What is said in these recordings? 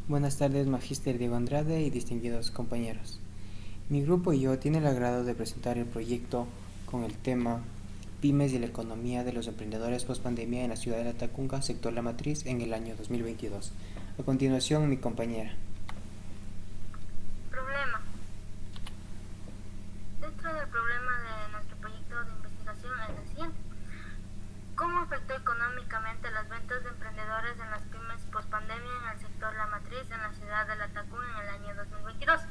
Buenas tardes, Magíster Diego Andrade y distinguidos compañeros. Mi grupo y yo tienen el agrado de presentar el proyecto con el tema Pymes y la economía de los emprendedores post-pandemia en la ciudad de La Tacunga, sector La Matriz, en el año 2022. A continuación, mi compañera. Problema. Dentro del problema de nuestro proyecto de investigación es el siguiente. ¿Cómo afectó económicamente las ventas de emprendedores en las pymes post-pandemia en el sector La Matriz en la ciudad de La Tacunga en el año 2022?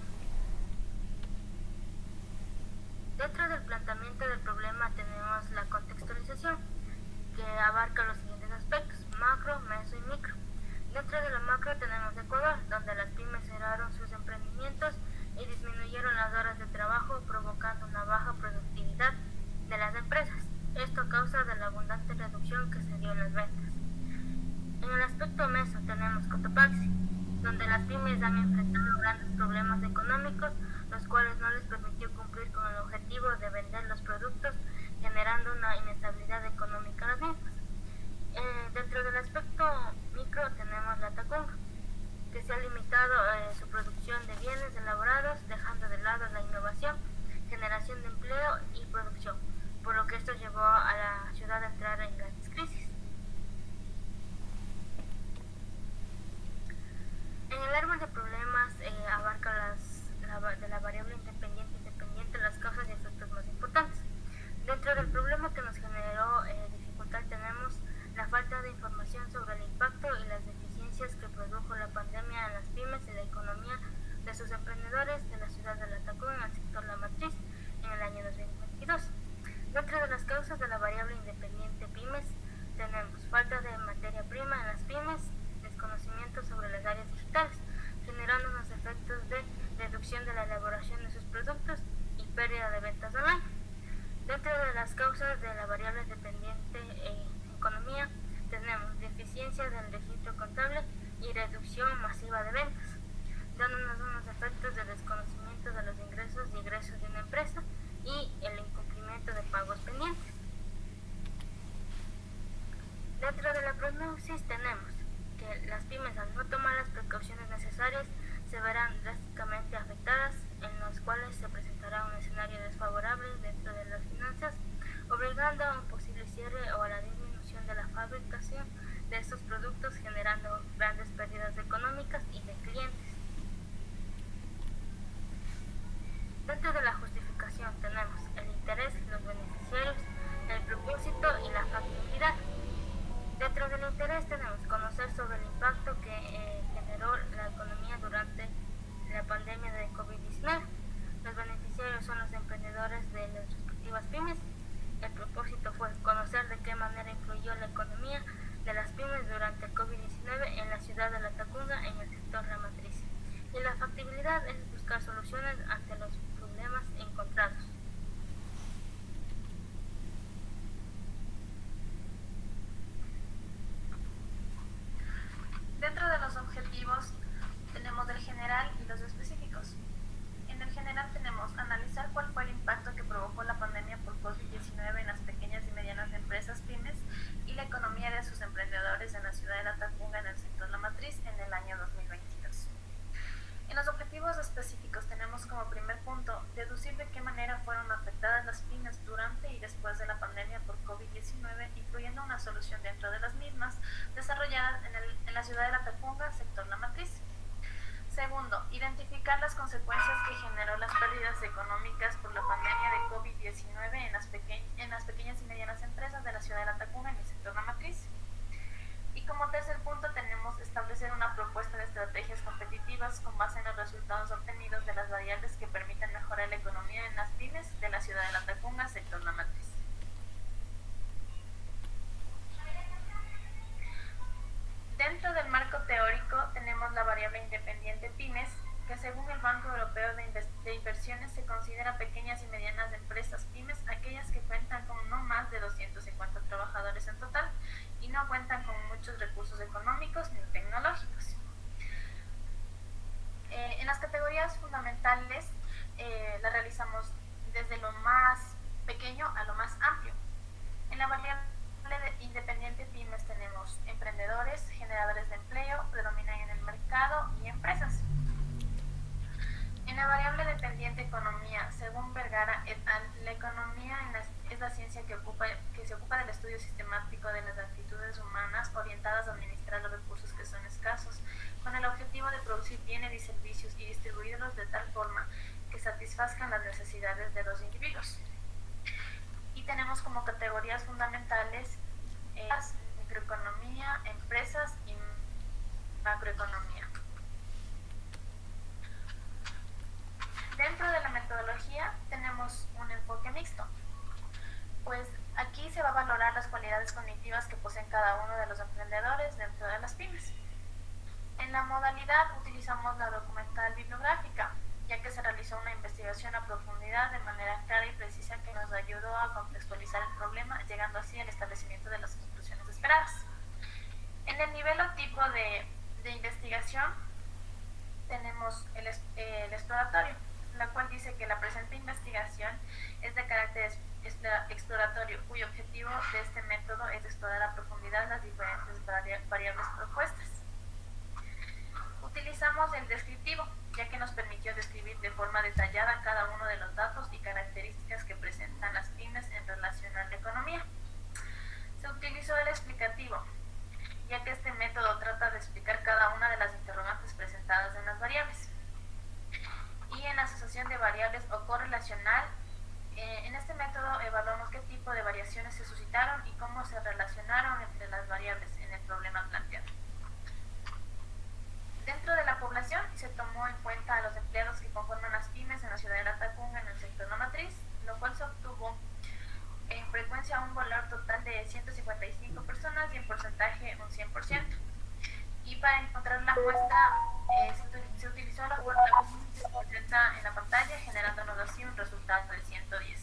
Dentro del planteamiento del problema tenemos la contextualización, que abarca los siguientes aspectos: macro, meso y micro. Dentro de lo macro tenemos Ecuador, donde las pymes cerraron sus emprendimientos y disminuyeron las horas de trabajo, provocando una baja productividad de las empresas. Esto a causa de la abundante reducción que se dio en las ventas. En el aspecto meso tenemos Cotopaxi, donde las pymes han enfrentado grandes problemas económicos, los cuales no les permitió cumplir con el objetivo de vender los productos, generando una inestabilidad económica en las mismas. Dentro del aspecto micro tenemos La Tacunga, que se ha limitado su producción de bienes elaborados, dejando de lado la innovación, generación de empleo y producción, por lo que esto llevó a la ciudad a entrar en grandes crisis. En el árbol de problemas abarca de la variable independiente y dependiente las causas y efectos más importantes. Dentro del problema que nos generó dificultad tenemos la falta de información sobre el impacto y las deficiencias que produjo la pandemia en las pymes y la economía de sus emprendedores de la ciudad de La Tacunga en el sector La Matriz en el año 2022. Dentro de las causas de la variable independiente pymes tenemos falta de materia prima en las pymes, desconocimiento sobre las áreas digitales, generando unos efectos de reducción de la elaboración de sus productos y pérdida de ventas online. Dentro de las causas de la variable dependiente en economía tenemos deficiencia del registro contable y reducción masiva de ventas, dándonos unos efectos de desconocimiento de los ingresos y egresos de una empresa y el incumplimiento de pagos pendientes. Dentro de la prognosis tenemos que las pymes, al no tomar las precauciones necesarias, se verán drásticamente afectadas, en los cuales se presentará un escenario desfavorable dentro de las finanzas, obligando a un posible cierre o a la disminución de la fabricación de estos productos, generando grandes pérdidas económicas y de clientes. Dentro de la justificación tenemos el interés, los beneficiarios, el propósito y la factibilidad. Dentro del interés tenemos conocer sobre el impacto que generó la economía durante la pandemia de COVID-19. Los beneficiarios son los emprendedores de las respectivas pymes. El propósito fue conocer de qué manera influyó la economía de las pymes durante el COVID-19 en la ciudad de La Tacunga en el sector La Matriz. Y la factibilidad es buscar soluciones ante los problemas encontrados. Dentro de los objetivos tenemos el general y los específicos. En el general tenemos analizar cuál fue el impacto que provocó la pandemia por COVID-19 en las pequeñas y medianas empresas pymes y la economía de sus emprendedores en la ciudad de La Tacunga en el sector La Matriz en el año 2022. En los objetivos específicos tenemos como primer punto deducir de qué manera fueron afectadas las pymes durante y después de la pandemia por COVID-19, incluyendo una solución dentro de las mismas desarrollada en la ciudad de La Tacunga, sector La Matriz. Segundo, identificar las consecuencias que generó las pérdidas económicas por la pandemia de COVID-19 en las pequeñas y medianas empresas de la ciudad de La Tacunga en el sector La Matriz. Y como tercer punto tenemos establecer una propuesta de estrategias competitivas con base en los resultados obtenidos de las variables que permiten mejorar la economía en las pymes de la ciudad de La Tacunga, sector La Matriz. Dentro del marco teórico tenemos la variable independiente pymes, que según el Banco Europeo de Inversiones se considera pequeñas y medianas empresas pymes aquellas que cuentan con no más de 250 trabajadores en total y no cuentan con muchos recursos económicos ni tecnológicos. En las categorías fundamentales la realizamos desde lo más pequeño a lo más amplio. En la variable independiente pymes tenemos emprendedores, generadores de empleo, predominan en el mercado y en objetivo de producir bienes y servicios y distribuirlos de tal forma que satisfazcan las necesidades de los individuos. Y tenemos como categorías fundamentales microeconomía, empresas y macroeconomía. Dentro de la metodología tenemos un enfoque mixto, pues aquí se va a valorar las cualidades cognitivas que poseen cada uno de los emprendedores dentro de las pymes. En la modalidad utilizamos la documental bibliográfica, ya que se realizó una investigación a profundidad de manera clara y precisa que nos ayudó a contextualizar el problema, llegando así al establecimiento de las conclusiones esperadas. En el nivel o tipo de investigación tenemos el exploratorio, la cual dice que la presente investigación es de carácter exploratorio, cuyo objetivo de este método es explorar a profundidad las diferentes variables propuestas. Utilizamos el descriptivo, ya que nos permitió describir de forma detallada cada uno de los datos y características que presentan las pymes en relación a la economía. Se utilizó el explicativo, ya que este método trata de explicar cada una de las interrogantes presentadas en las variables. Y en la asociación de variables o correlacional, en este método evaluamos qué tipo de variaciones se suscitaron y cómo se relacionaron entre las variables en el problema planteado. Dentro de la población se tomó en cuenta a los empleados que conforman las pymes en la ciudad de La Tacunga en el sector La Matriz, lo cual se obtuvo en frecuencia un valor total de 155 personas y en porcentaje un 100%. Y para encontrar la muestra se utilizó la muestra que se presenta en la pantalla, generándonos así un resultado de 110.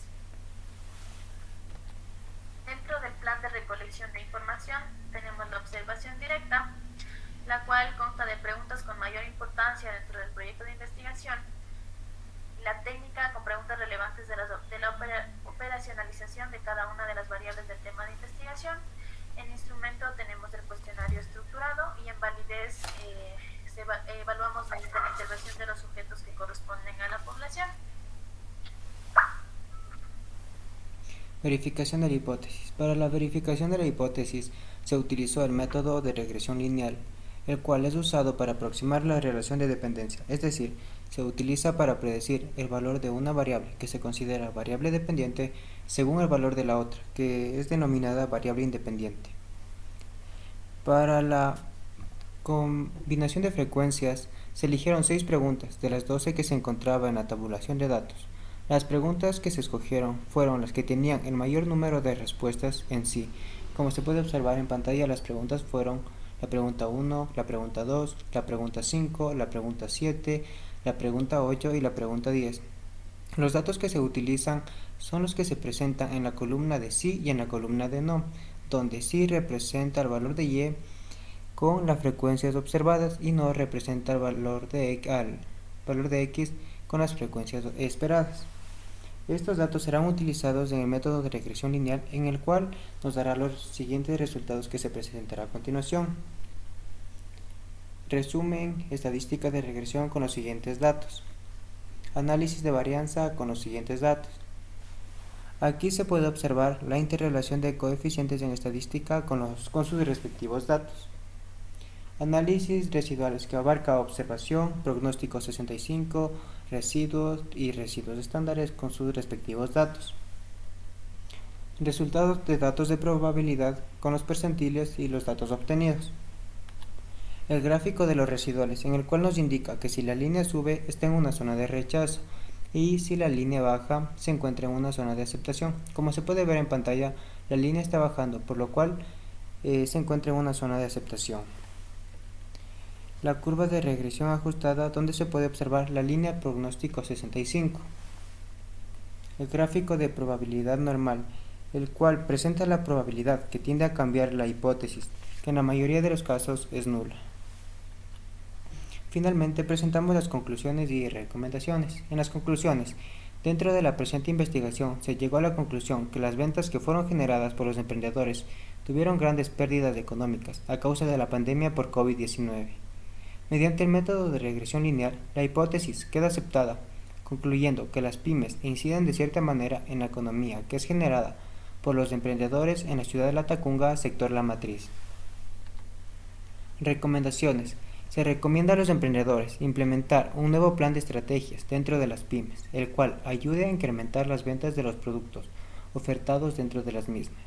Dentro del plan de recolección de información tenemos la observación directa, la cual consta de preguntas con mayor importancia dentro del proyecto de investigación, la técnica con preguntas relevantes de la operacionalización de cada una de las variables del tema de investigación. En instrumento tenemos el cuestionario estructurado y en validez evaluamos la intervención de los sujetos que corresponden a la población. Verificación de la hipótesis. Para la verificación de la hipótesis se utilizó el método de regresión lineal, el cual es usado para aproximar la relación de dependencia, es decir, se utiliza para predecir el valor de una variable que se considera variable dependiente según el valor de la otra, que es denominada variable independiente. Para la combinación de frecuencias se eligieron 6 preguntas de las 12 que se encontraba en la tabulación de datos. Las preguntas que se escogieron fueron las que tenían el mayor número de respuestas en sí. Como se puede observar en pantalla, las preguntas fueron la pregunta 1, la pregunta 2, la pregunta 5, la pregunta 7, la pregunta 8 y la pregunta 10. Los datos que se utilizan son los que se presentan en la columna de sí y en la columna de no, donde sí representa el valor de y con las frecuencias observadas y no representa el valor de x con las frecuencias esperadas. Estos datos serán utilizados en el método de regresión lineal, en el cual nos dará los siguientes resultados que se presentará a continuación. Resumen estadística de regresión con los siguientes datos. Análisis de varianza con los siguientes datos. Aquí se puede observar la interrelación de coeficientes en estadística con sus respectivos datos. Análisis residuales, que abarca observación, pronóstico 65, residuos y residuos estándares con sus respectivos datos. Resultados de datos de probabilidad con los percentiles y los datos obtenidos. El gráfico de los residuales, en el cual nos indica que si la línea sube está en una zona de rechazo y si la línea baja se encuentra en una zona de aceptación. Como se puede ver en pantalla, la línea está bajando, por lo cual se encuentra en una zona de aceptación. La curva de regresión ajustada, donde se puede observar la línea pronóstico 65. El gráfico de probabilidad normal, el cual presenta la probabilidad que tiende a cambiar la hipótesis, que en la mayoría de los casos es nula. Finalmente presentamos las conclusiones y recomendaciones. En las conclusiones, dentro de la presente investigación se llegó a la conclusión que las ventas que fueron generadas por los emprendedores tuvieron grandes pérdidas económicas a causa de la pandemia por COVID-19. Mediante el método de regresión lineal, la hipótesis queda aceptada, concluyendo que las pymes inciden de cierta manera en la economía que es generada por los emprendedores en la ciudad de La Tacunga, sector La Matriz. Recomendaciones. Se recomienda a los emprendedores implementar un nuevo plan de estrategias dentro de las pymes, el cual ayude a incrementar las ventas de los productos ofertados dentro de las mismas.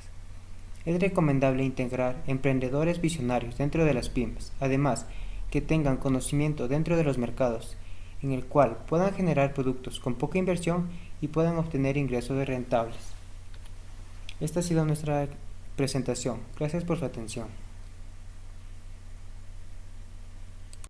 Es recomendable integrar emprendedores visionarios dentro de las pymes, además que tengan conocimiento dentro de los mercados, en el cual puedan generar productos con poca inversión y puedan obtener ingresos rentables. Esta ha sido nuestra presentación. Gracias por su atención.